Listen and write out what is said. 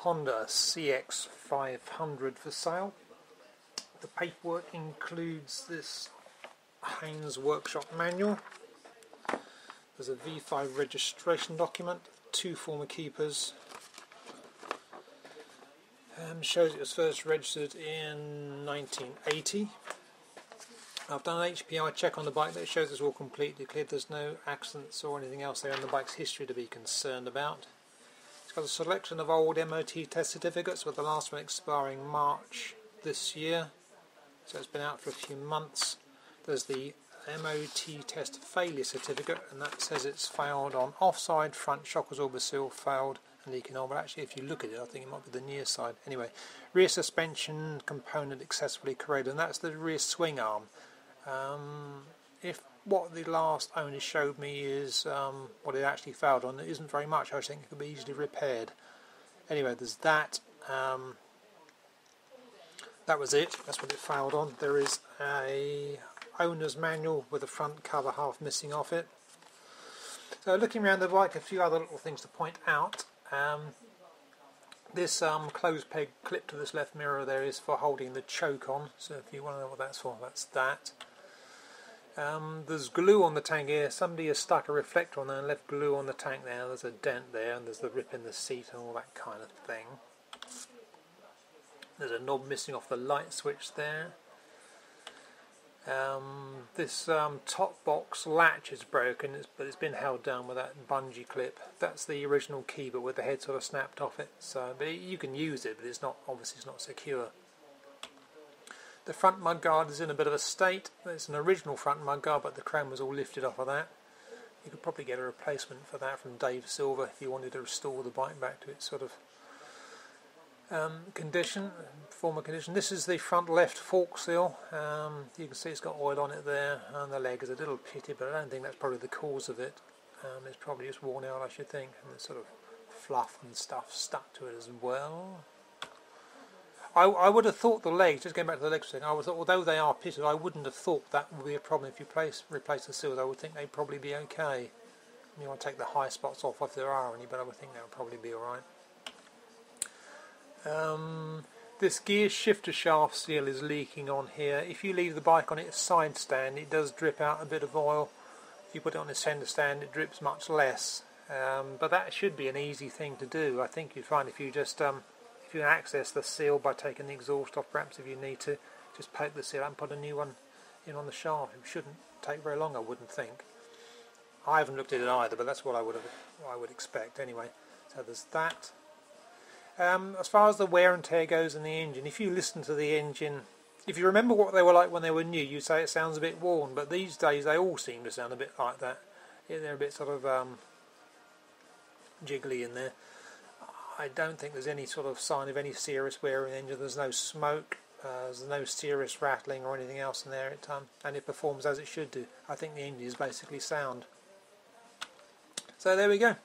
Honda CX500 for sale. The paperwork includes this Haynes workshop manual. There's a V5 registration document, 2 former keepers. Shows it was first registered in 1980. I've done an HPI check on the bike that shows it's all completely clear. There's no accidents or anything else there in the bike's history to be concerned about. It's got a selection of old MOT test certificates, with the last one expiring March this year, so it's been out for a few months. There's the MOT test failure certificate, and that says it's failed on offside, front shock absorber seal failed and leaking oil, but actually if you look at it I think it might be the near side. Anyway, rear suspension component excessively corroded, and that's the rear swing arm. If what the last owner showed me is what it actually failed on, it isn't very much. I think it could be easily repaired. Anyway, there's that. That was it. That's what it failed on. There is a owner's manual with the front cover half missing off it. So looking around the bike, a few other little things to point out. This closed peg clip to this left mirror there is for holding the choke on, so if you want to know what that's for, that's that. There's glue on the tank here. Somebody has stuck a reflector on there and left glue on the tank there. There's a dent there, and there's the rip in the seat and all that kind of thing. There's a knob missing off the light switch there. This top box latch is broken, but it's been held down with that bungee clip. That's the original key, but with the head sort of snapped off it. So, but you can use it, but it's not, obviously it's not secure. The front mudguard is in a bit of a state. It's an original front mudguard, but the chrome was all lifted off of that. You could probably get a replacement for that from Dave Silver if you wanted to restore the bike back to its sort of former condition. This is the front left fork seal. You can see it's got oil on it there, and the leg is a little pitted, but I don't think that's probably the cause of it. It's probably just worn out, I should think, and there's sort of fluff and stuff stuck to it as well. I would have thought the legs, just going back to the legs thing, I would have thought, although they are pitted, I wouldn't have thought that would be a problem if you replace the seals. I would think they'd probably be okay. You want to take the high spots off if there are any, but I would think that would probably be alright. This gear shifter shaft seal is leaking on here. If you leave the bike on its side stand, it does drip out a bit of oil. If you put it on its centre stand, it drips much less. But that should be an easy thing to do. I think you'd find if you just if you access the seal by taking the exhaust off, perhaps if you need to, just poke the seal out and put a new one in on the shaft. It shouldn't take very long, I wouldn't think. I haven't looked at it either, but that's what I would expect anyway. So there's that. As far as the wear and tear goes in the engine, if you listen to the engine, if you remember what they were like when they were new, you'd say it sounds a bit worn, but these days they all seem to sound a bit like that. Yeah, they're a bit sort of jiggly in there. I don't think there's any sort of sign of any serious wear in the engine. There's no smoke, there's no serious rattling or anything else in there, and it performs as it should do. I think the engine is basically sound. So there we go.